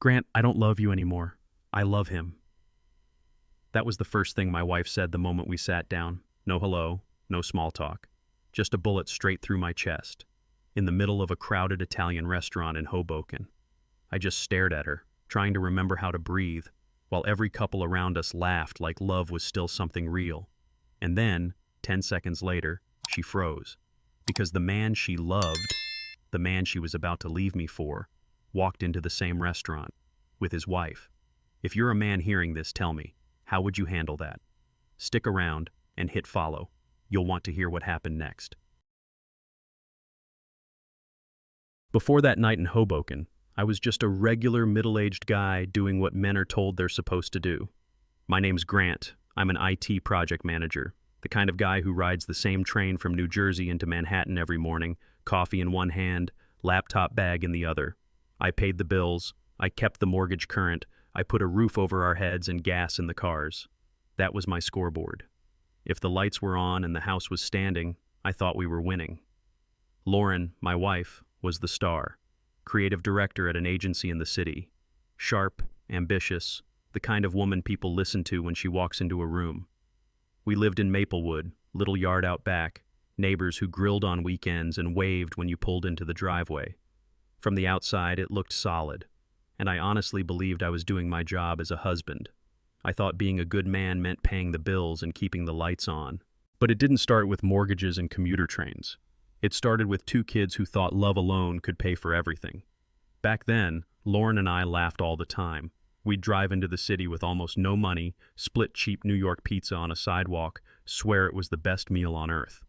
Grant, I don't love you anymore. I love him. That was the first thing my wife said the moment we sat down. No hello, no small talk. Just a bullet straight through my chest, in the middle of a crowded Italian restaurant in Hoboken. I just stared at her, trying to remember how to breathe, while every couple around us laughed like love was still something real. And then, 10 seconds later, she froze, because the man she loved, the man she was about to leave me for, walked into the same restaurant with his wife. If you're a man hearing this, tell me, how would you handle that? Stick around and hit follow. You'll want to hear what happened next. Before that night in Hoboken, I was just a regular middle-aged guy doing what men are told they're supposed to do. My name's Grant. I'm an IT project manager, the kind of guy who rides the same train from New Jersey into Manhattan every morning, coffee in one hand, laptop bag in the other. I paid the bills, I kept the mortgage current, I put a roof over our heads and gas in the cars. That was my scoreboard. If the lights were on and the house was standing, I thought we were winning. Lauren, my wife, was the star, creative director at an agency in the city. Sharp, ambitious, the kind of woman people listen to when she walks into a room. We lived in Maplewood, little yard out back, neighbors who grilled on weekends and waved when you pulled into the driveway. From the outside, it looked solid, and I honestly believed I was doing my job as a husband. I thought being a good man meant paying the bills and keeping the lights on. But it didn't start with mortgages and commuter trains. It started with two kids who thought love alone could pay for everything. Back then, Lauren and I laughed all the time. We'd drive into the city with almost no money, split cheap New York pizza on a sidewalk, swear it was the best meal on earth.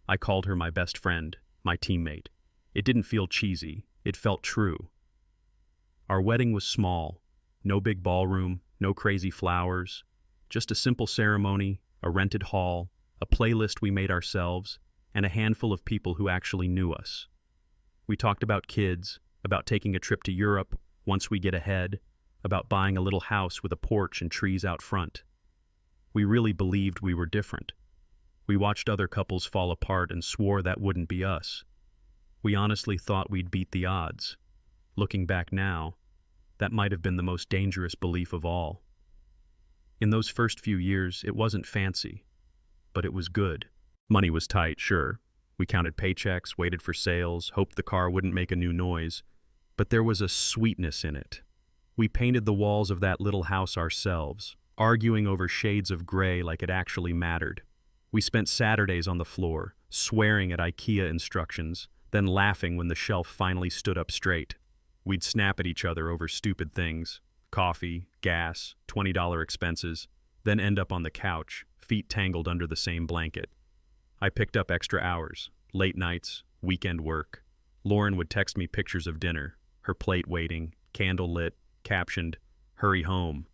I called her my best friend, my teammate. It didn't feel cheesy. It felt true. Our wedding was small. No big ballroom, no crazy flowers. Just a simple ceremony, a rented hall, a playlist we made ourselves, and a handful of people who actually knew us. We talked about kids, about taking a trip to Europe once we get ahead, about buying a little house with a porch and trees out front. We really believed we were different. We watched other couples fall apart and swore that wouldn't be us. We honestly thought we'd beat the odds. Looking back now, that might have been the most dangerous belief of all. In those first few years, it wasn't fancy, but it was good. Money was tight, sure. We counted paychecks, waited for sales, hoped the car wouldn't make a new noise, but there was a sweetness in it. We painted the walls of that little house ourselves, arguing over shades of gray like it actually mattered. We spent Saturdays on the floor, swearing at IKEA instructions, then laughing when the shelf finally stood up straight. We'd snap at each other over stupid things, coffee, gas, $20 expenses, then end up on the couch, feet tangled under the same blanket. I picked up extra hours, late nights, weekend work. Lauren would text me pictures of dinner, her plate waiting, candle lit, captioned, "Hurry home."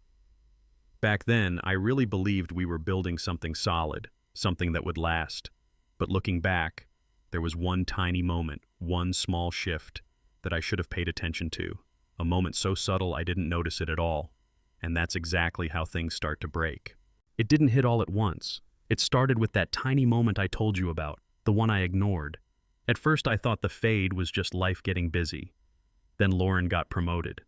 Back then, I really believed we were building something solid, something that would last. But looking back, there was one tiny moment, one small shift, that I should have paid attention to. A moment so subtle I didn't notice it at all. And that's exactly how things start to break. It didn't hit all at once. It started with that tiny moment I told you about, the one I ignored. At first I thought the fade was just life getting busy. Then Lauren got promoted.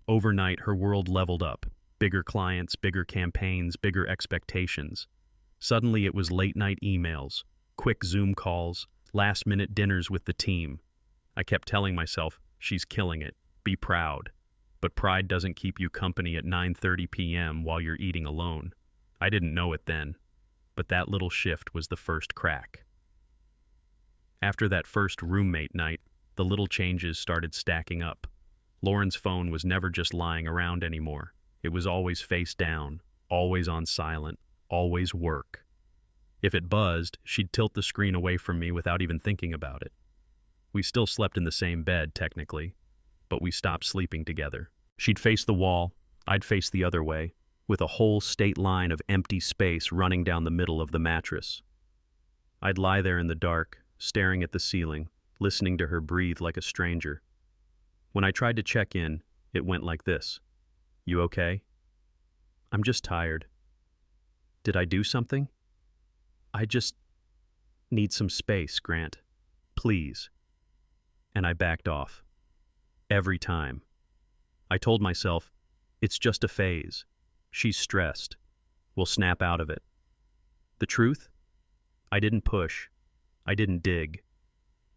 Overnight, her world leveled up. Bigger clients, bigger campaigns, bigger expectations. Suddenly it was late-night emails, quick Zoom calls, last-minute dinners with the team. I kept telling myself, she's killing it, be proud. But pride doesn't keep you company at 9:30 p.m. while you're eating alone. I didn't know it then, but that little shift was the first crack. After that first roommate night, the little changes started stacking up. Lauren's phone was never just lying around anymore. It was always face down, always on silent, always work. If it buzzed, she'd tilt the screen away from me without even thinking about it. We still slept in the same bed, technically, but we stopped sleeping together. She'd face the wall, I'd face the other way, with a whole state line of empty space running down the middle of the mattress. I'd lie there in the dark, staring at the ceiling, listening to her breathe like a stranger. When I tried to check in, it went like this. "You okay?" "I'm just tired." "Did I do something?" "I just need some space, Grant. Please." And I backed off. Every time. I told myself, it's just a phase. She's stressed. We'll snap out of it. The truth? I didn't push. I didn't dig.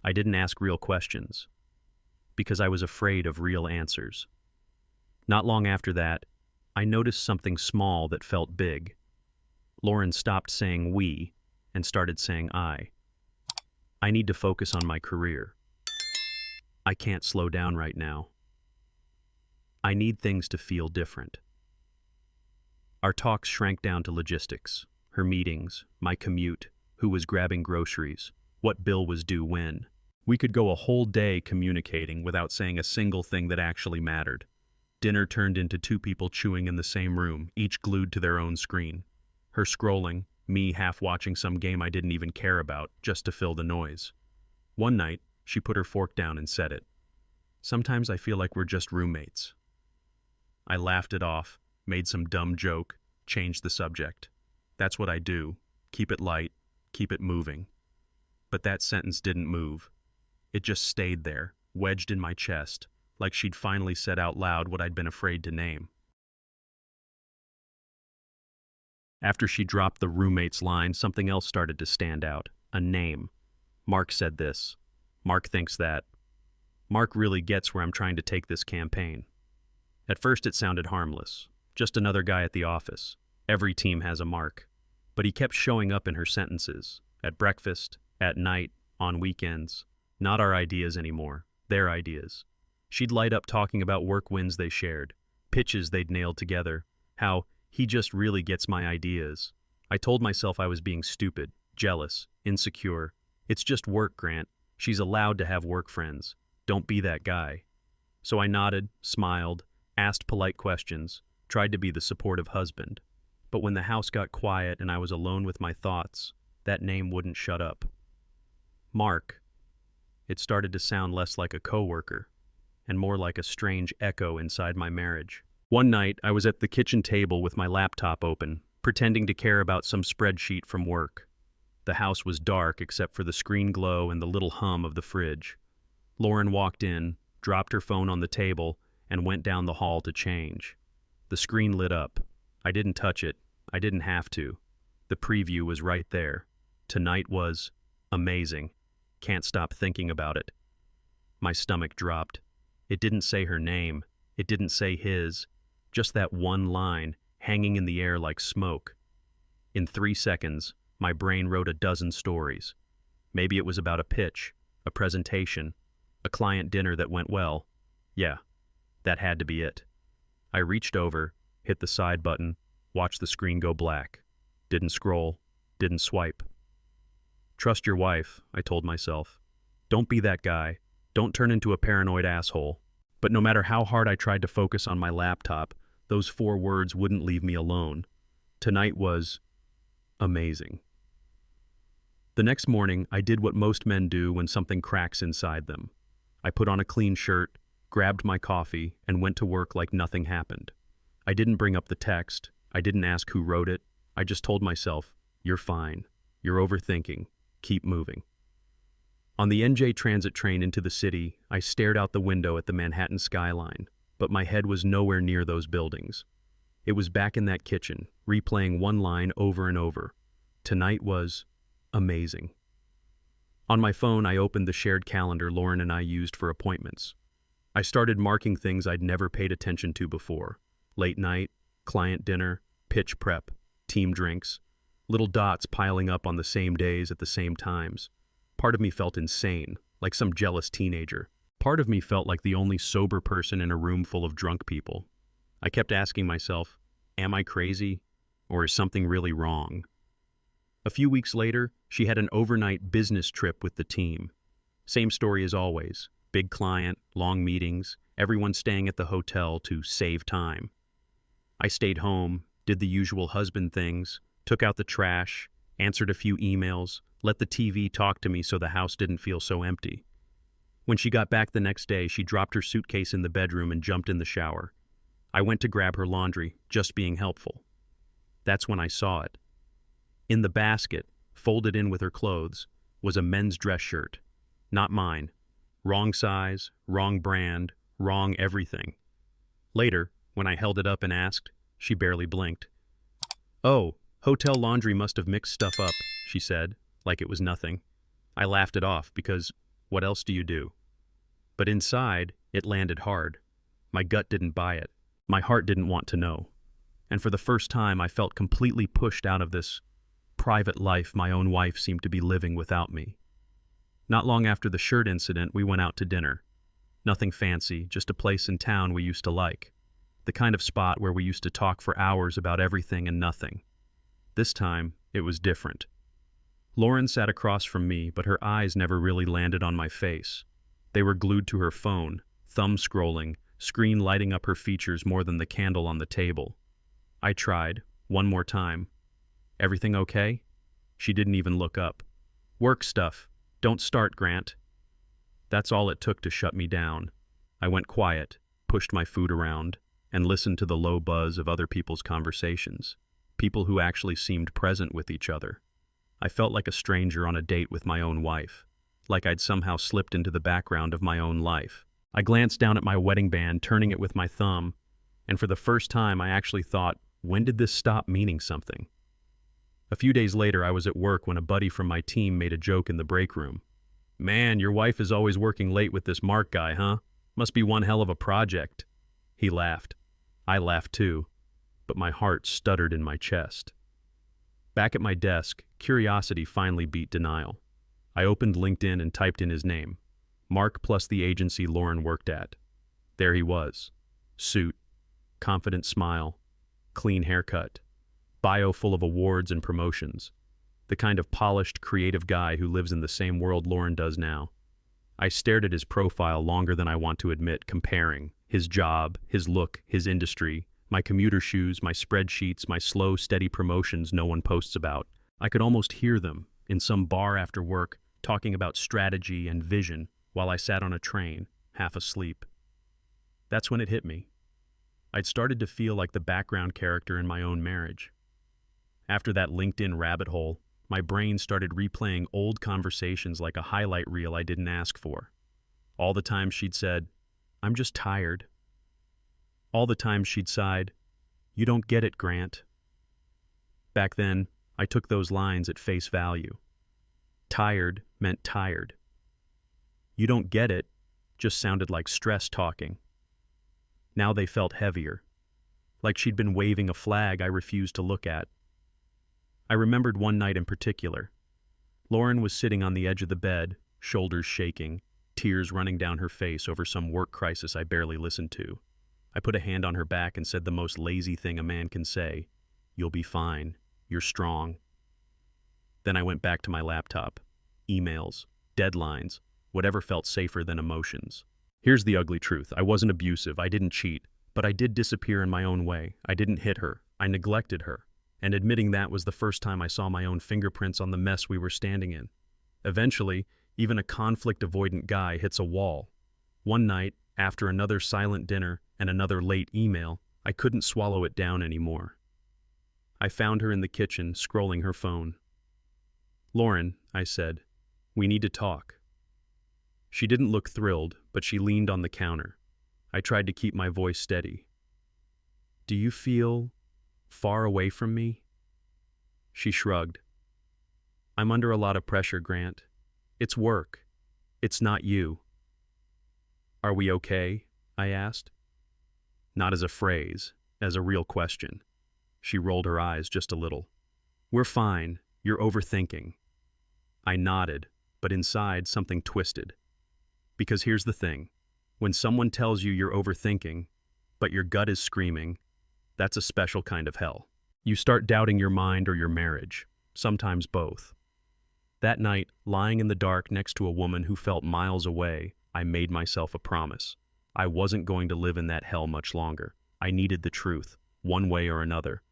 I didn't ask real questions. Because I was afraid of real answers. Not long after that, I noticed something small that felt big. Lauren stopped saying we and started saying I. I need to focus on my career. I can't slow down right now. I need things to feel different. Our talks shrank down to logistics, her meetings, my commute, who was grabbing groceries, what bill was due when. We could go a whole day communicating without saying a single thing that actually mattered. Dinner turned into two people chewing in the same room, each glued to their own screen. Her scrolling, me half watching some game I didn't even care about, just to fill the noise. One night, she put her fork down and said it. Sometimes I feel like we're just roommates. I laughed it off, made some dumb joke, changed the subject. That's what I do. Keep it light, keep it moving. But that sentence didn't move. It just stayed there, wedged in my chest, like she'd finally said out loud what I'd been afraid to name. After she dropped the roommates line, something else started to stand out. A name. Mark said this. Mark thinks that. Mark really gets where I'm trying to take this campaign. At first it sounded harmless. Just another guy at the office. Every team has a Mark. But he kept showing up in her sentences. At breakfast, at night, on weekends. Not our ideas anymore. Their ideas. She'd light up talking about work wins they shared. Pitches they'd nailed together. How he just really gets my ideas. I told myself I was being stupid, jealous, insecure. It's just work, Grant. She's allowed to have work friends. Don't be that guy. So I nodded, smiled, asked polite questions, tried to be the supportive husband. But when the house got quiet and I was alone with my thoughts, that name wouldn't shut up. Mark. It started to sound less like a coworker, and more like a strange echo inside my marriage. One night, I was at the kitchen table with my laptop open, pretending to care about some spreadsheet from work. The house was dark except for the screen glow and the little hum of the fridge. Lauren walked in, dropped her phone on the table, and went down the hall to change. The screen lit up. I didn't touch it. I didn't have to. The preview was right there. Tonight was amazing. Can't stop thinking about it. My stomach dropped. It didn't say her name. It didn't say his. Just that one line, hanging in the air like smoke. In 3 seconds, my brain wrote a dozen stories. Maybe it was about a pitch, a presentation, a client dinner that went well. Yeah, that had to be it. I reached over, hit the side button, watched the screen go black. Didn't scroll, didn't swipe. Trust your wife, I told myself. Don't be that guy. Don't turn into a paranoid asshole. But no matter how hard I tried to focus on my laptop, those 4 words wouldn't leave me alone. Tonight was amazing. The next morning, I did what most men do when something cracks inside them. I put on a clean shirt, grabbed my coffee, and went to work like nothing happened. I didn't bring up the text. I didn't ask who wrote it. I just told myself, you're fine. You're overthinking. Keep moving. On the NJ Transit train into the city, I stared out the window at the Manhattan skyline, but my head was nowhere near those buildings. It was back in that kitchen, replaying one line over and over. Tonight was amazing. On my phone, I opened the shared calendar Lauren and I used for appointments. I started marking things I'd never paid attention to before. Late night, client dinner, pitch prep, team drinks, little dots piling up on the same days at the same times. Part of me felt insane, like some jealous teenager. Part of me felt like the only sober person in a room full of drunk people. I kept asking myself, am I crazy? Or is something really wrong? A few weeks later, she had an overnight business trip with the team. Same story as always. Big client, long meetings, everyone staying at the hotel to save time. I stayed home, did the usual husband things, took out the trash, answered a few emails, let the TV talk to me so the house didn't feel so empty. When she got back the next day, she dropped her suitcase in the bedroom and jumped in the shower. I went to grab her laundry, just being helpful. That's when I saw it. In the basket, folded in with her clothes, was a men's dress shirt. Not mine. Wrong size, wrong brand, wrong everything. Later, when I held it up and asked, she barely blinked. "Oh, hotel laundry must have mixed stuff up," she said, like it was nothing. I laughed it off because what else do you do? But inside, it landed hard. My gut didn't buy it. My heart didn't want to know. And for the first time, I felt completely pushed out of this private life my own wife seemed to be living without me. Not long after the shirt incident, we went out to dinner. Nothing fancy, just a place in town we used to like. The kind of spot where we used to talk for hours about everything and nothing. This time, it was different. Lauren sat across from me, but her eyes never really landed on my face. They were glued to her phone, thumb scrolling, screen lighting up her features more than the candle on the table. I tried, one more time. "Everything okay?" She didn't even look up. "Work stuff. Don't start, Grant." That's all it took to shut me down. I went quiet, pushed my food around, and listened to the low buzz of other people's conversations. People who actually seemed present with each other. I felt like a stranger on a date with my own wife, like I'd somehow slipped into the background of my own life. I glanced down at my wedding band, turning it with my thumb, and for the first time I actually thought, when did this stop meaning something? A few days later, I was at work when a buddy from my team made a joke in the break room. "Man, your wife is always working late with this Mark guy, huh? Must be one hell of a project." He laughed. I laughed too, but my heart stuttered in my chest. Back at my desk, curiosity finally beat denial. I opened LinkedIn and typed in his name. Mark plus the agency Lauren worked at. There he was. Suit, confident smile, clean haircut, bio full of awards and promotions. The kind of polished, creative guy who lives in the same world Lauren does now. I stared at his profile longer than I want to admit, comparing his job, his look, his industry, my commuter shoes, my spreadsheets, my slow, steady promotions no one posts about. I could almost hear them in some bar after work, talking about strategy and vision while I sat on a train, half asleep. That's when it hit me. I'd started to feel like the background character in my own marriage. After that LinkedIn rabbit hole, my brain started replaying old conversations like a highlight reel I didn't ask for. All the times she'd said, "I'm just tired." All the times she'd sighed, "You don't get it, Grant." Back then, I took those lines at face value. Tired meant tired. "You don't get it" just sounded like stress talking. Now they felt heavier, like she'd been waving a flag I refused to look at. I remembered one night in particular. Lauren was sitting on the edge of the bed, shoulders shaking, tears running down her face over some work crisis I barely listened to. I put a hand on her back and said the most lazy thing a man can say, "You'll be fine. You're strong." Then I went back to my laptop. Emails, deadlines, whatever felt safer than emotions. Here's the ugly truth. I wasn't abusive. I didn't cheat. But I did disappear in my own way. I didn't hit her. I neglected her. And admitting that was the first time I saw my own fingerprints on the mess we were standing in. Eventually, even a conflict-avoidant guy hits a wall. One night, after another silent dinner and another late email, I couldn't swallow it down anymore. I found her in the kitchen, scrolling her phone. "Lauren," I said, "we need to talk." She didn't look thrilled, but she leaned on the counter. I tried to keep my voice steady. "Do you feel far away from me?" She shrugged. "I'm under a lot of pressure, Grant. It's work. It's not you." "Are we okay?" I asked. Not as a phrase, as a real question. She rolled her eyes just a little. "We're fine. You're overthinking." I nodded, but inside something twisted. Because here's the thing. When someone tells you you're overthinking, but your gut is screaming, that's a special kind of hell. You start doubting your mind or your marriage, sometimes both. That night, lying in the dark next to a woman who felt miles away, I made myself a promise. I wasn't going to live in that hell much longer. I needed the truth, one way or another.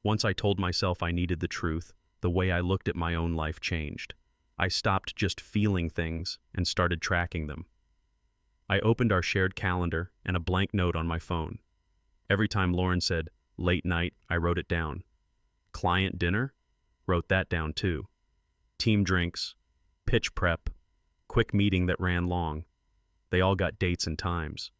Once I told myself I needed the truth, the way I looked at my own life changed. I stopped just feeling things and started tracking them. I opened our shared calendar and a blank note on my phone. Every time Lauren said, "late night," I wrote it down. Client dinner? Wrote that down too. Team drinks, pitch prep, quick meeting that ran long. They all got dates and times.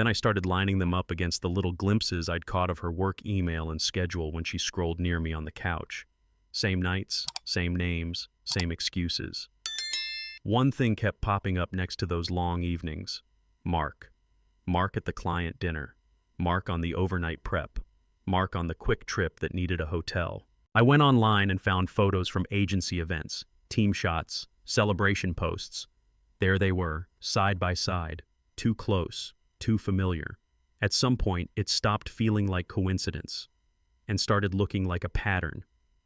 Then I started lining them up against the little glimpses I'd caught of her work email and schedule when she scrolled near me on the couch. Same nights, same names, same excuses. One thing kept popping up next to those long evenings. Mark. Mark at the client dinner. Mark on the overnight prep. Mark on the quick trip that needed a hotel. I went online and found photos from agency events, team shots, celebration posts. There they were, side by side, too close, too familiar. At some point, it stopped feeling like coincidence and started looking like a pattern.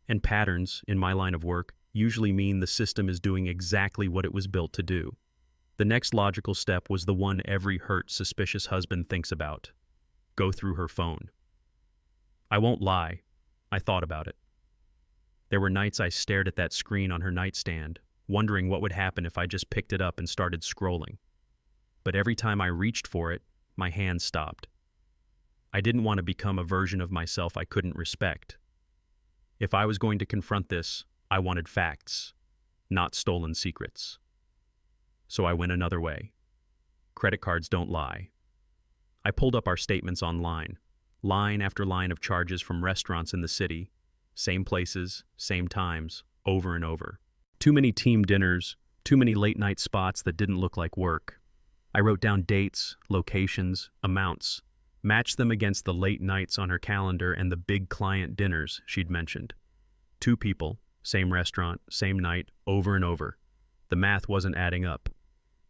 And patterns, in my line of work, usually mean the system is doing exactly what it was built to do. The next logical step was the one every hurt, suspicious husband thinks about. Go through her phone. I won't lie, I thought about it. There were nights I stared at that screen on her nightstand, wondering what would happen if I just picked it up and started scrolling. But every time I reached for it, my hand stopped. I didn't want to become a version of myself I couldn't respect. If I was going to confront this, I wanted facts, not stolen secrets. So I went another way. Credit cards don't lie. I pulled up our statements online, line after line of charges from restaurants in the city, same places, same times, over and over. Too many team dinners, too many late-night spots that didn't look like work. I wrote down dates, locations, amounts, matched them against the late nights on her calendar and the big client dinners she'd mentioned. 2 people, same restaurant, same night, over and over. The math wasn't adding up.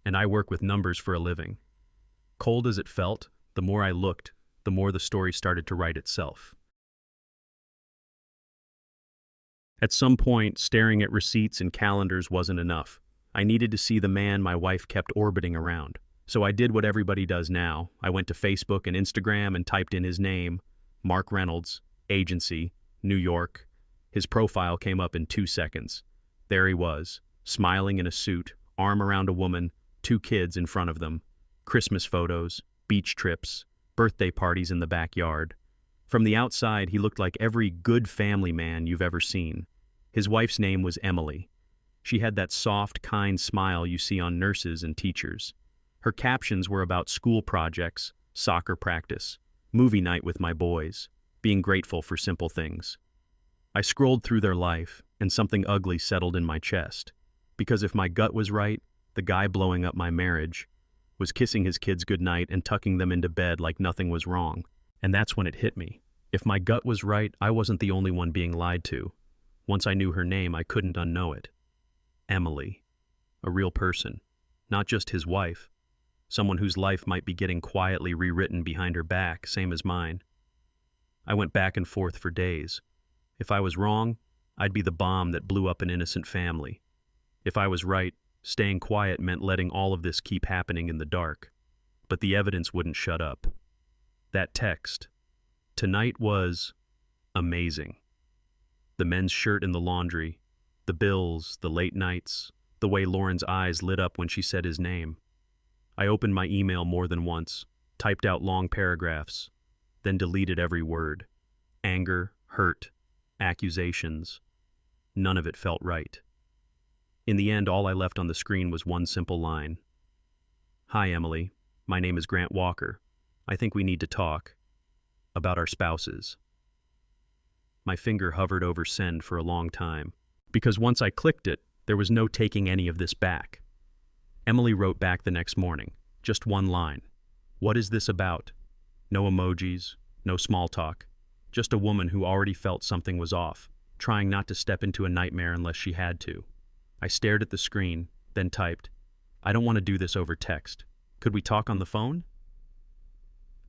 And I work with numbers for a living. Cold as it felt, the more I looked, the more the story started to write itself. At some point, staring at receipts and calendars wasn't enough. I needed to see the man my wife kept orbiting around. So I did what everybody does now. I went to Facebook and Instagram and typed in his name, Mark Reynolds, agency, New York. His profile came up in 2 seconds. There he was, smiling in a suit, arm around a woman, 2 kids in front of them, Christmas photos, beach trips, birthday parties in the backyard. From the outside, he looked like every good family man you've ever seen. His wife's name was Emily. She had that soft, kind smile you see on nurses and teachers. Her captions were about school projects, soccer practice, movie night with my boys, being grateful for simple things. I scrolled through their life, and something ugly settled in my chest. Because if my gut was right, the guy blowing up my marriage was kissing his kids goodnight and tucking them into bed like nothing was wrong. And that's when it hit me. If my gut was right, I wasn't the only one being lied to. Once I knew her name, I couldn't unknow it. Emily. A real person. Not just his wife. Someone whose life might be getting quietly rewritten behind her back, same as mine. I went back and forth for days. If I was wrong, I'd be the bomb that blew up an innocent family. If I was right, staying quiet meant letting all of this keep happening in the dark. But the evidence wouldn't shut up. That text. Tonight was amazing. The men's shirt in the laundry, the bills, the late nights, the way Lauren's eyes lit up when she said his name. I opened my email more than once, typed out long paragraphs, then deleted every word. Anger, hurt, accusations. None of it felt right. In the end, all I left on the screen was one simple line. Hi, Emily. My name is Grant Walker. I think we need to talk about our spouses. My finger hovered over send for a long time, because once I clicked it, there was no taking any of this back. Emily wrote back the next morning, just one line. What is this about? No emojis, no small talk, just a woman who already felt something was off, trying not to step into a nightmare unless she had to. I stared at the screen, then typed, I don't want to do this over text. Could we talk on the phone?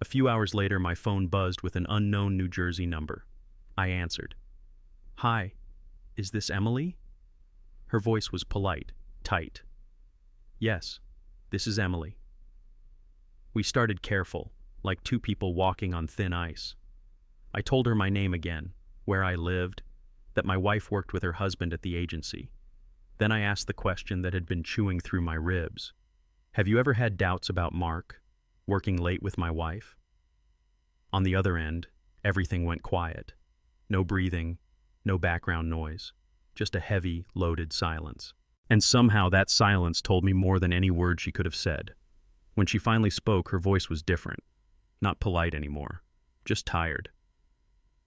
A few hours later, my phone buzzed with an unknown New Jersey number. I answered. Hi, is this Emily? Her voice was polite, tight. Yes, this is Emily. We started careful, like 2 people walking on thin ice. I told her my name again, where I lived, that my wife worked with her husband at the agency. Then I asked the question that had been chewing through my ribs. Have you ever had doubts about Mark, working late with my wife? On the other end, everything went quiet. No breathing, no background noise, just a heavy, loaded silence. And somehow that silence told me more than any word she could have said. When she finally spoke, her voice was different. Not polite anymore. Just tired.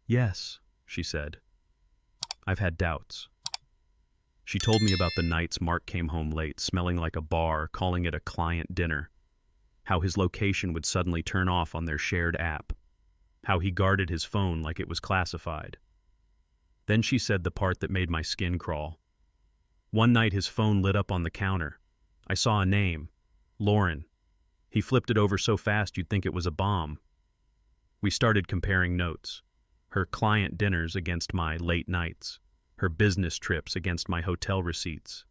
"Yes," she said. "I've had doubts." She told me about the nights Mark came home late, smelling like a bar, calling it a client dinner. How his location would suddenly turn off on their shared app. How he guarded his phone like it was classified. Then she said the part that made my skin crawl. One night his phone lit up on the counter. I saw a name. Lauren. He flipped it over so fast you'd think it was a bomb. We started comparing notes. Her client dinners against my late nights. Her business trips against my hotel receipts.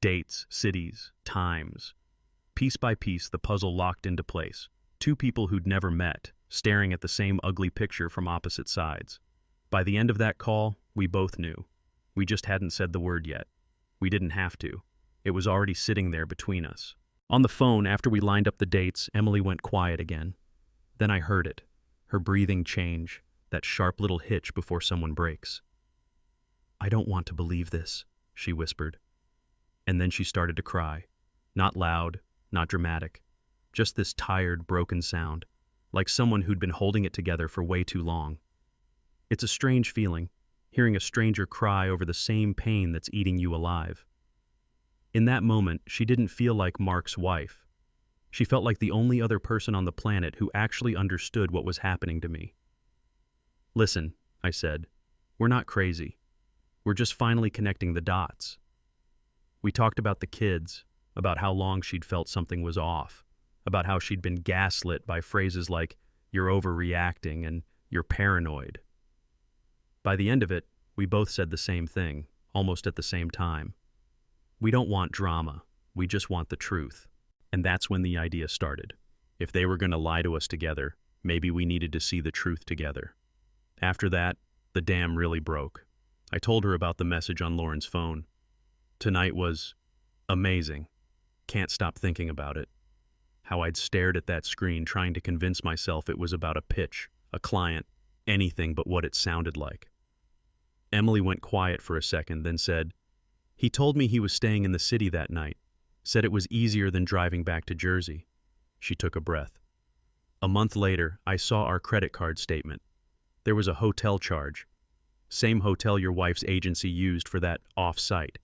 Dates, cities, times. Piece by piece, the puzzle locked into place. Two people who'd never met, staring at the same ugly picture from opposite sides. By the end of that call, we both knew. We just hadn't said the word yet. We didn't have to. It was already sitting there between us. On the phone, after we lined up the dates, Emily went quiet again. Then I heard it. Her breathing change. That sharp little hitch before someone breaks. "I don't want to believe this," she whispered. And then she started to cry. Not loud, not dramatic. Just this tired, broken sound. Like someone who'd been holding it together for way too long. It's a strange feeling, hearing a stranger cry over the same pain that's eating you alive. In that moment, she didn't feel like Mark's wife. She felt like the only other person on the planet who actually understood what was happening to me. "Listen," I said, "we're not crazy. We're just finally connecting the dots." We talked about the kids, about how long she'd felt something was off, about how she'd been gaslit by phrases like, "You're overreacting," and "You're paranoid." By the end of it, we both said the same thing, almost at the same time. We don't want drama, we just want the truth. And that's when the idea started. If they were going to lie to us together, maybe we needed to see the truth together. After that, the dam really broke. I told her about the message on Lauren's phone. Tonight was amazing. Can't stop thinking about it. How I'd stared at that screen trying to convince myself it was about a pitch, a client, anything but what it sounded like. Emily went quiet for a second, then said, "He told me he was staying in the city that night. Said it was easier than driving back to Jersey." She took a breath. A month later, I saw our credit card statement. There was a hotel charge. Same hotel your wife's agency used for that off-site.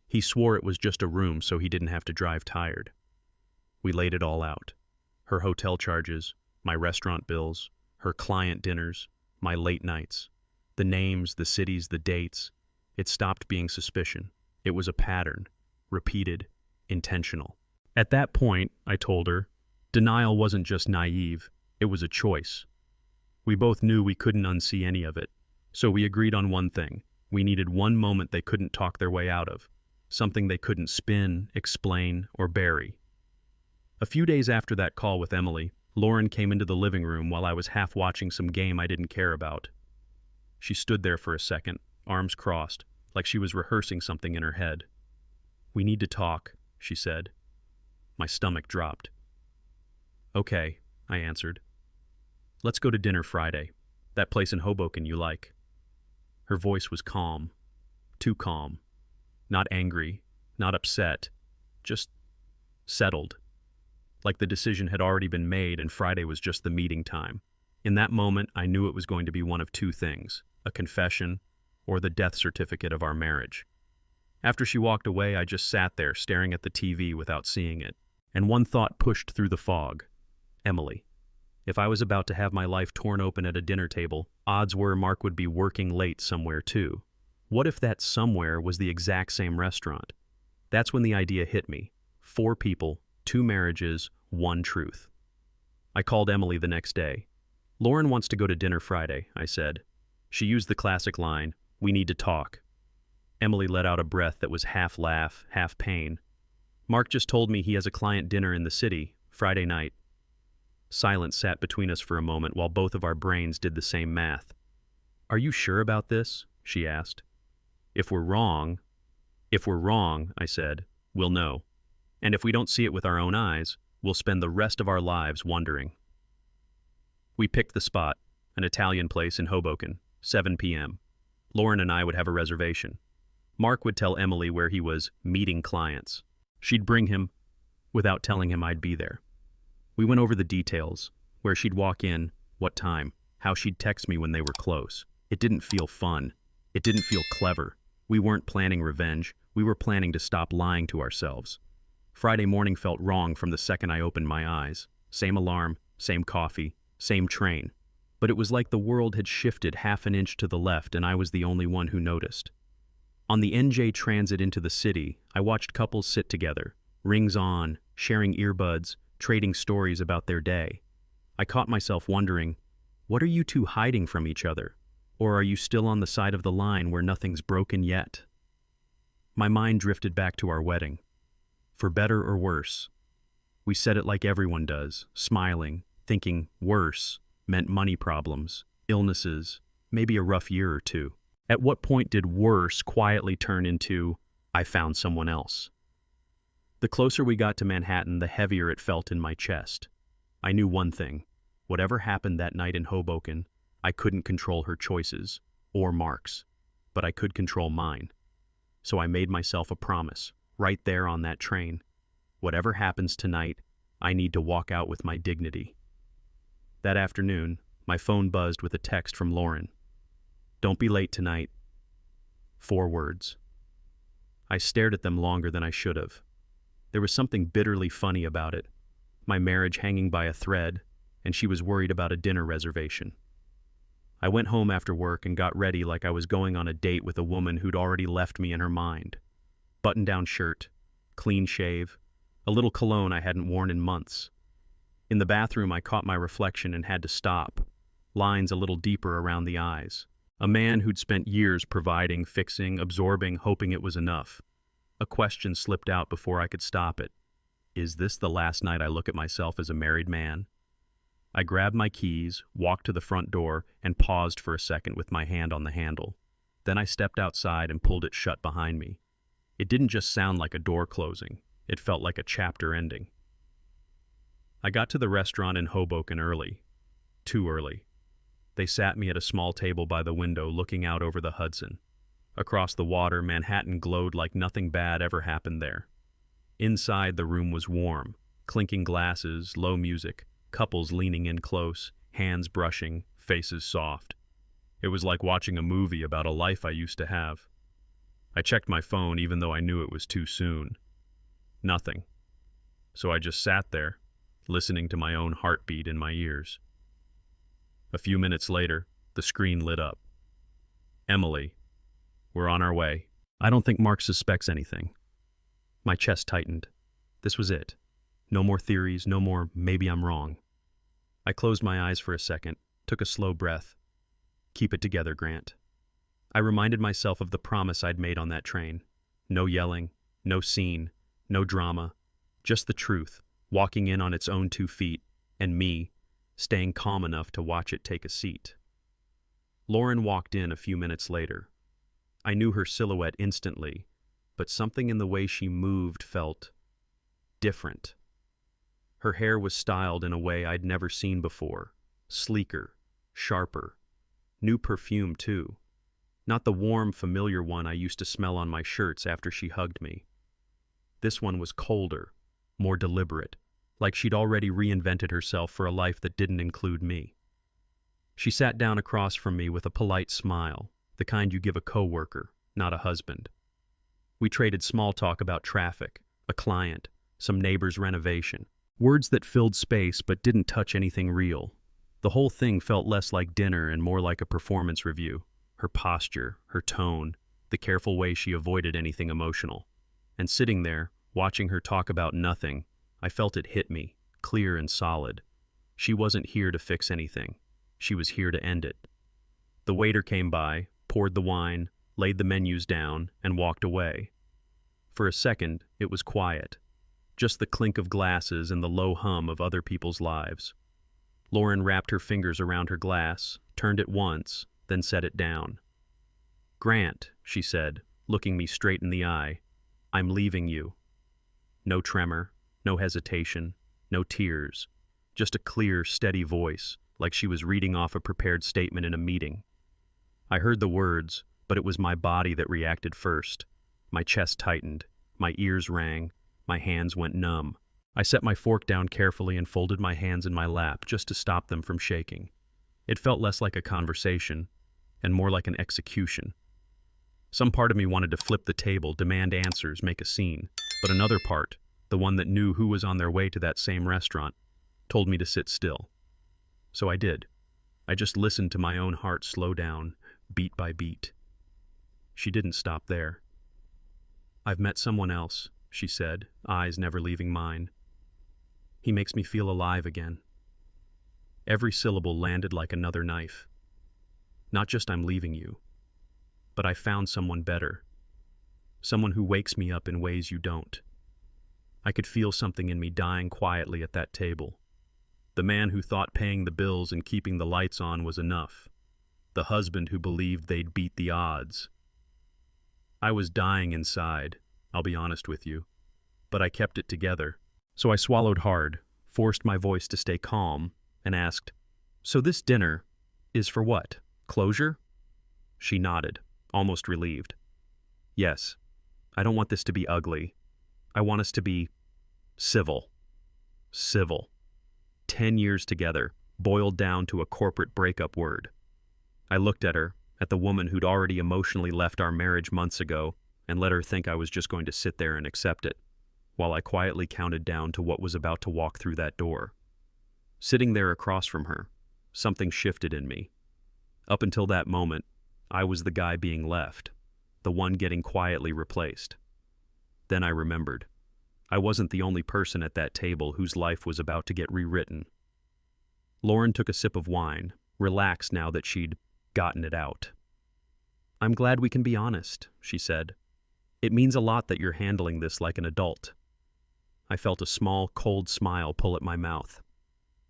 He swore it was just a room so he didn't have to drive tired. We laid it all out. Her hotel charges, my restaurant bills, her client dinners, my late nights. The names, the cities, the dates. It stopped being suspicion. It was a pattern. Repeated. Intentional. At that point, I told her, denial wasn't just naive. It was a choice. We both knew we couldn't unsee any of it. So we agreed on one thing. We needed one moment they couldn't talk their way out of. Something they couldn't spin, explain, or bury. A few days after that call with Emily, Lauren came into the living room while I was half watching some game I didn't care about. She stood there for a second, arms crossed, like she was rehearsing something in her head. "We need to talk," she said. My stomach dropped. "Okay," I answered. "Let's go to dinner Friday. That place in Hoboken you like." Her voice was calm. Too calm. Not angry, not upset, just settled. Like the decision had already been made and Friday was just the meeting time. In that moment, I knew it was going to be one of two things, a confession or the death certificate of our marriage. After she walked away, I just sat there staring at the TV without seeing it. And one thought pushed through the fog. Emily. If I was about to have my life torn open at a dinner table, odds were Mark would be working late somewhere too. What if that somewhere was the exact same restaurant? That's when the idea hit me. 4 people, 2 marriages, 1 truth. I called Emily the next day. "Lauren wants to go to dinner Friday," I said. She used the classic line, "We need to talk." Emily let out a breath that was half laugh, half pain. "Mark just told me he has a client dinner in the city, Friday night." Silence sat between us for a moment while both of our brains did the same math. "Are you sure about this?" she asked. If we're wrong, I said, "we'll know. And if we don't see it with our own eyes, we'll spend the rest of our lives wondering." We picked the spot, an Italian place in Hoboken, 7 p.m. Lauren and I would have a reservation. Mark would tell Emily where he was meeting clients. She'd bring him without telling him I'd be there. We went over the details, where she'd walk in, what time, how she'd text me when they were close. It didn't feel fun. It didn't feel clever. We weren't planning revenge. We were planning to stop lying to ourselves. Friday morning felt wrong from the second I opened my eyes. Same alarm, same coffee, same train. But it was like the world had shifted half an inch to the left and I was the only one who noticed. On the NJ Transit into the city, I watched couples sit together, rings on, sharing earbuds, trading stories about their day. I caught myself wondering, what are you two hiding from each other? Or are you still on the side of the line where nothing's broken yet? My mind drifted back to our wedding. For better or worse. We said it like everyone does, smiling, thinking worse meant money problems, illnesses, maybe a rough year or two. At what point did worse quietly turn into, I found someone else? The closer we got to Manhattan, the heavier it felt in my chest. I knew one thing. Whatever happened that night in Hoboken, I couldn't control her choices, or Mark's, but I could control mine. So I made myself a promise, right there on that train. Whatever happens tonight, I need to walk out with my dignity. That afternoon, my phone buzzed with a text from Lauren. Don't be late tonight. 4 words. I stared at them longer than I should have. There was something bitterly funny about it. My marriage hanging by a thread, and she was worried about a dinner reservation. I went home after work and got ready like I was going on a date with a woman who'd already left me in her mind. Button-down shirt, clean shave, a little cologne I hadn't worn in months. In the bathroom, I caught my reflection and had to stop, lines a little deeper around the eyes. A man who'd spent years providing, fixing, absorbing, hoping it was enough. A question slipped out before I could stop it. Is this the last night I look at myself as a married man? I grabbed my keys, walked to the front door, and paused for a second with my hand on the handle. Then I stepped outside and pulled it shut behind me. It didn't just sound like a door closing. It felt like a chapter ending. I got to the restaurant in Hoboken early. Too early. They sat me at a small table by the window looking out over the Hudson. Across the water, Manhattan glowed like nothing bad ever happened there. Inside, the room was warm. Clinking glasses, low music, couples leaning in close, hands brushing, faces soft. It was like watching a movie about a life I used to have. I checked my phone even though I knew it was too soon. Nothing. So I just sat there, listening to my own heartbeat in my ears. A few minutes later, the screen lit up. Emily. We're on our way. I don't think Mark suspects anything. My chest tightened. This was it. No more theories, no more maybe I'm wrong. I closed my eyes for a second, took a slow breath. Keep it together, Grant. I reminded myself of the promise I'd made on that train. No yelling, no scene, no drama, just the truth, walking in on its own 2 feet, and me, staying calm enough to watch it take a seat. Lauren walked in a few minutes later. I knew her silhouette instantly, but something in the way she moved felt different. Her hair was styled in a way I'd never seen before, sleeker, sharper. New perfume, too. Not the warm, familiar one I used to smell on my shirts after she hugged me. This one was colder, more deliberate, like she'd already reinvented herself for a life that didn't include me. She sat down across from me with a polite smile, the kind you give a coworker, not a husband. We traded small talk about traffic, a client, some neighbor's renovation. Words that filled space but didn't touch anything real. The whole thing felt less like dinner and more like a performance review. Her posture, her tone, the careful way she avoided anything emotional. And sitting there, watching her talk about nothing, I felt it hit me, clear and solid. She wasn't here to fix anything. She was here to end it. The waiter came by, poured the wine, laid the menus down, and walked away. For a second, it was quiet. Just the clink of glasses and the low hum of other people's lives. Lauren wrapped her fingers around her glass, turned it once, then set it down. "Grant," she said, looking me straight in the eye, "I'm leaving you." No tremor, no hesitation, no tears, just a clear, steady voice, like she was reading off a prepared statement in a meeting. I heard the words, but it was my body that reacted first. My chest tightened, my ears rang, my hands went numb. I set my fork down carefully and folded my hands in my lap just to stop them from shaking. It felt less like a conversation and more like an execution. Some part of me wanted to flip the table, demand answers, make a scene, but another part, the one that knew who was on their way to that same restaurant, told me to sit still. So I did. I just listened to my own heart slow down, beat by beat. She didn't stop there. "I've met someone else," she said, eyes never leaving mine. "He makes me feel alive again." Every syllable landed like another knife. Not just "I'm leaving you," but "I found someone better. Someone who wakes me up in ways you don't." I could feel something in me dying quietly at that table. The man who thought paying the bills and keeping the lights on was enough. The husband who believed they'd beat the odds. I was dying inside, I'll be honest with you, but I kept it together. So I swallowed hard, forced my voice to stay calm, and asked, "So this dinner is for what? Closure?" She nodded, almost relieved. "Yes. I don't want this to be ugly. I want us to be civil." Civil. 10 years together, boiled down to a corporate breakup word. I looked at her, at the woman who'd already emotionally left our marriage months ago, and let her think I was just going to sit there and accept it, while I quietly counted down to what was about to walk through that door. Sitting there across from her, something shifted in me. Up until that moment, I was the guy being left, the one getting quietly replaced. Then I remembered. I wasn't the only person at that table whose life was about to get rewritten. Lauren took a sip of wine, relaxed now that she'd gotten it out. "I'm glad we can be honest," she said. "It means a lot that you're handling this like an adult." I felt a small, cold smile pull at my mouth.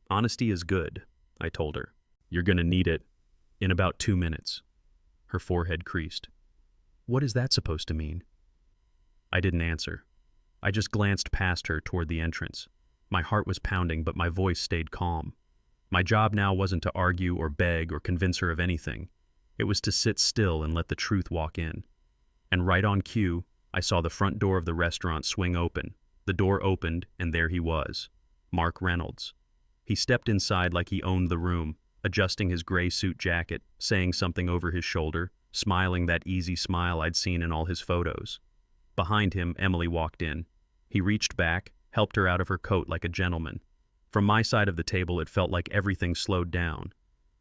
"Honesty is good," I told her. "You're gonna need it in about 2 minutes." Her forehead creased. "What is that supposed to mean?" I didn't answer. I just glanced past her toward the entrance. My heart was pounding, but my voice stayed calm. My job now wasn't to argue or beg or convince her of anything. It was to sit still and let the truth walk in. And right on cue, I saw the front door of the restaurant swing open. The door opened, and there he was, Mark Reynolds. He stepped inside like he owned the room, adjusting his gray suit jacket, saying something over his shoulder, smiling that easy smile I'd seen in all his photos. Behind him, Emily walked in. He reached back, helped her out of her coat like a gentleman. From my side of the table, it felt like everything slowed down.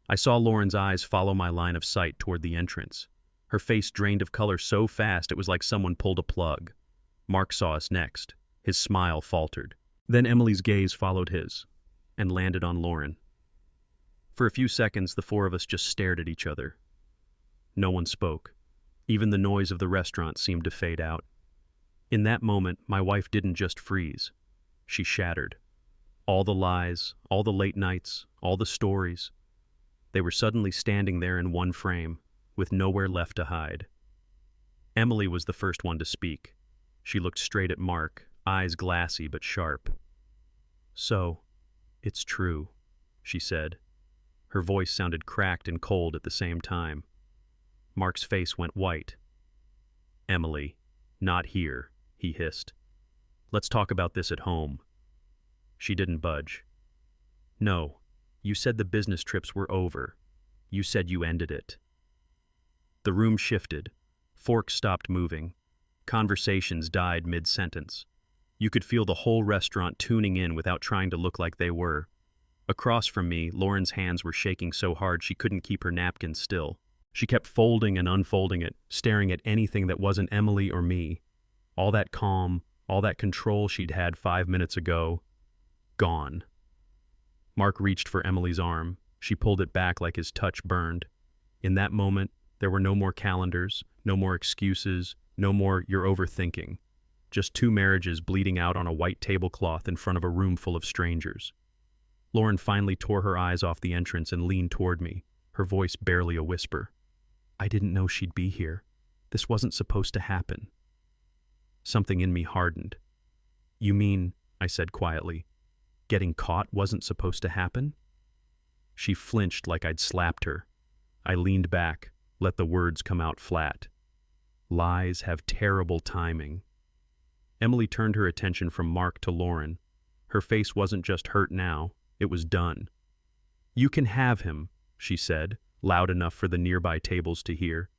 I saw Lauren's eyes follow my line of sight toward the entrance. Her face drained of color so fast it was like someone pulled a plug. Mark saw us next. His smile faltered. Then Emily's gaze followed his, and landed on Lauren. For a few seconds, the four of us just stared at each other. No one spoke. Even the noise of the restaurant seemed to fade out. In that moment, my wife didn't just freeze. She shattered. All the lies, all the late nights, all the stories. They were suddenly standing there in one frame, with nowhere left to hide. Emily was the first one to speak. She looked straight at Mark, eyes glassy but sharp. "So, it's true," she said. Her voice sounded cracked and cold at the same time. Mark's face went white. "Emily, not here," he hissed. "Let's talk about this at home." She didn't budge. "No, you said the business trips were over. You said you ended it." The room shifted. Forks stopped moving. Conversations died mid-sentence. You could feel the whole restaurant tuning in without trying to look like they were. Across from me, Lauren's hands were shaking so hard she couldn't keep her napkin still. She kept folding and unfolding it, staring at anything that wasn't Emily or me. All that calm, all that control she'd had 5 minutes ago, gone. Mark reached for Emily's arm. She pulled it back like his touch burned. In that moment, there were no more calendars, no more excuses, no more "you're overthinking." Just two marriages bleeding out on a white tablecloth in front of a room full of strangers. Lauren finally tore her eyes off the entrance and leaned toward me, her voice barely a whisper. "I didn't know she'd be here. This wasn't supposed to happen." Something in me hardened. "You mean," I said quietly, "getting caught wasn't supposed to happen?" She flinched like I'd slapped her. I leaned back, let the words come out flat. Lies have terrible timing. Emily turned her attention from Mark to Lauren. Her face wasn't just hurt now, it was done. "You can have him," she said, loud enough for the nearby tables to hear.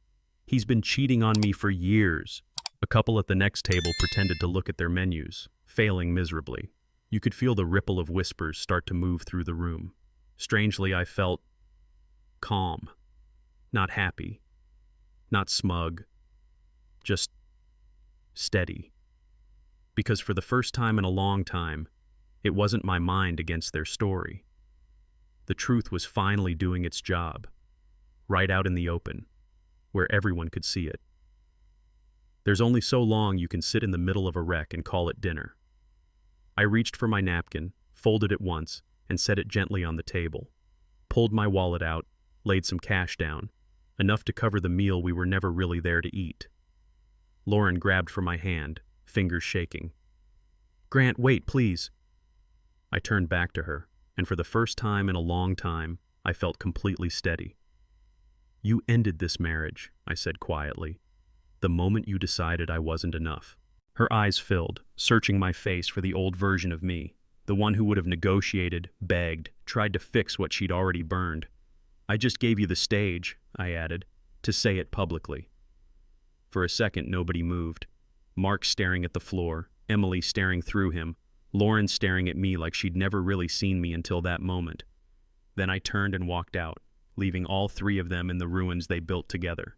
"He's been cheating on me for years." A couple at the next table pretended to look at their menus, failing miserably. You could feel the ripple of whispers start to move through the room. Strangely, I felt calm, not happy, not smug, just steady. Because for the first time in a long time, it wasn't my mind against their story. The truth was finally doing its job, right out in the open, where everyone could see it. There's only so long you can sit in the middle of a wreck and call it dinner. I reached for my napkin, folded it once, and set it gently on the table. Pulled my wallet out, laid some cash down, enough to cover the meal we were never really there to eat. Lauren grabbed for my hand, fingers shaking. "Grant, wait, please." I turned back to her, and for the first time in a long time, I felt completely steady. "You ended this marriage," I said quietly, "the moment you decided I wasn't enough." Her eyes filled, searching my face for the old version of me, the one who would have negotiated, begged, tried to fix what she'd already burned. "I just gave you the stage," I added, "to say it publicly." For a second, nobody moved. Mark staring at the floor, Emily staring through him, Lauren staring at me like she'd never really seen me until that moment. Then I turned and walked out, leaving all three of them in the ruins they built together.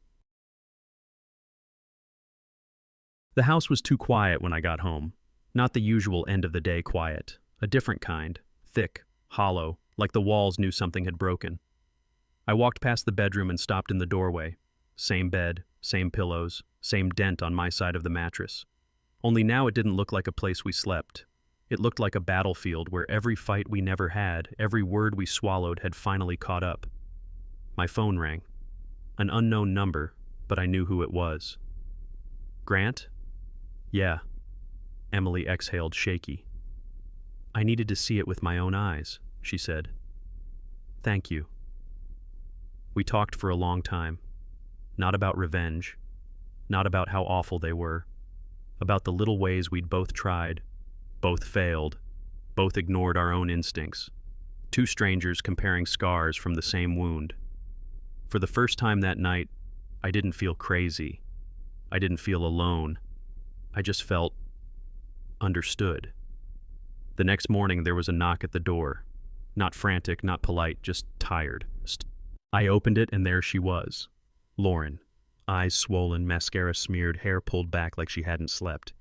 The house was too quiet when I got home. Not the usual end-of-the-day quiet. A different kind. Thick, hollow, like the walls knew something had broken. I walked past the bedroom and stopped in the doorway. Same bed, same pillows, same dent on my side of the mattress. Only now it didn't look like a place we slept. It looked like a battlefield where every fight we never had, every word we swallowed had finally caught up. My phone rang. An unknown number, but I knew who it was. "Grant?" "Yeah." Emily exhaled, shaky. "I needed to see it with my own eyes," she said. "Thank you." We talked for a long time. Not about revenge. Not about how awful they were. About the little ways we'd both tried, both failed, both ignored our own instincts. Two strangers comparing scars from the same wound. For the first time that night, I didn't feel crazy. I didn't feel alone. I just felt understood. The next morning there was a knock at the door. Not frantic, not polite, just tired. I opened it and there she was. Lauren. Eyes swollen, mascara smeared, hair pulled back like she hadn't slept.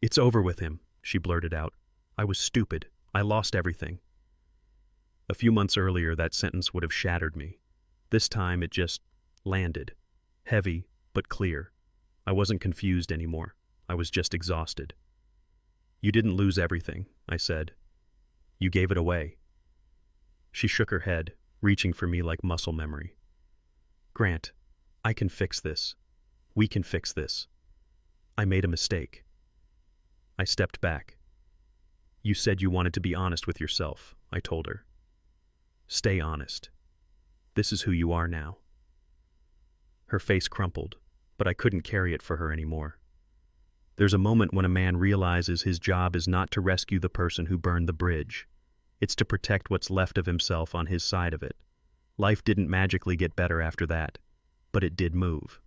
"It's over with him," she blurted out. "I was stupid. I lost everything." A few months earlier, that sentence would have shattered me. This time it just landed. Heavy, but clear. I wasn't confused anymore. I was just exhausted. "You didn't lose everything," I said. "You gave it away." She shook her head, reaching for me like muscle memory. "Grant, I can fix this. We can fix this. I made a mistake." I stepped back. "You said you wanted to be honest with yourself," I told her. "Stay honest. This is who you are now." Her face crumpled, but I couldn't carry it for her anymore. There's a moment when a man realizes his job is not to rescue the person who burned the bridge. It's to protect what's left of himself on his side of it. Life didn't magically get better after that, but it did move.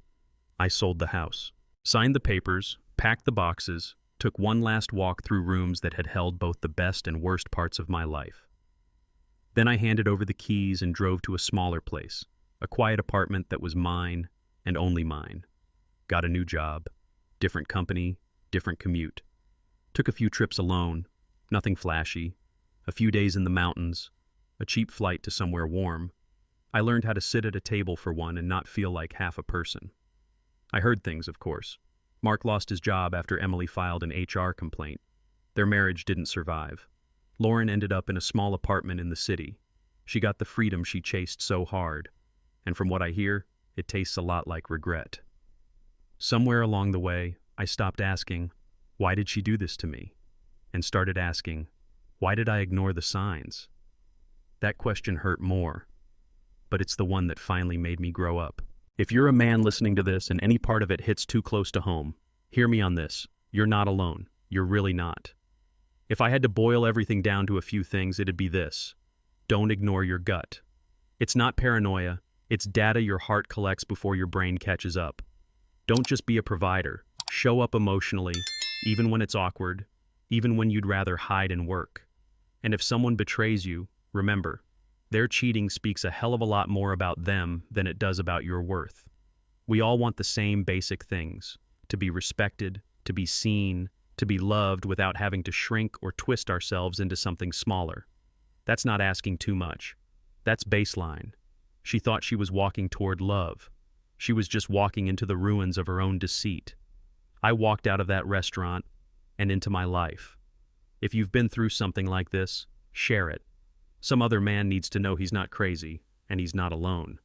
I sold the house, signed the papers, packed the boxes, took one last walk through rooms that had held both the best and worst parts of my life. Then I handed over the keys and drove to a smaller place, a quiet apartment that was mine and only mine. Got a new job, different company, different commute. Took a few trips alone, nothing flashy, a few days in the mountains, a cheap flight to somewhere warm. I learned how to sit at a table for one and not feel like half a person. I heard things, of course. Mark lost his job after Emily filed an HR complaint. Their marriage didn't survive. Lauren ended up in a small apartment in the city. She got the freedom she chased so hard. And from what I hear, it tastes a lot like regret. Somewhere along the way, I stopped asking, why did she do this to me? And started asking, why did I ignore the signs? That question hurt more, but it's the one that finally made me grow up. If you're a man listening to this and any part of it hits too close to home, hear me on this. You're not alone. You're really not. If I had to boil everything down to a few things, it'd be this. Don't ignore your gut. It's not paranoia, it's data your heart collects before your brain catches up. Don't just be a provider. Show up emotionally, even when it's awkward, even when you'd rather hide and work. And if someone betrays you, remember, their cheating speaks a hell of a lot more about them than it does about your worth. We all want the same basic things: to be respected, to be seen, to be loved without having to shrink or twist ourselves into something smaller. That's not asking too much. That's baseline. She thought she was walking toward love. She was just walking into the ruins of her own deceit. I walked out of that restaurant and into my life. If you've been through something like this, share it. Some other man needs to know he's not crazy and he's not alone.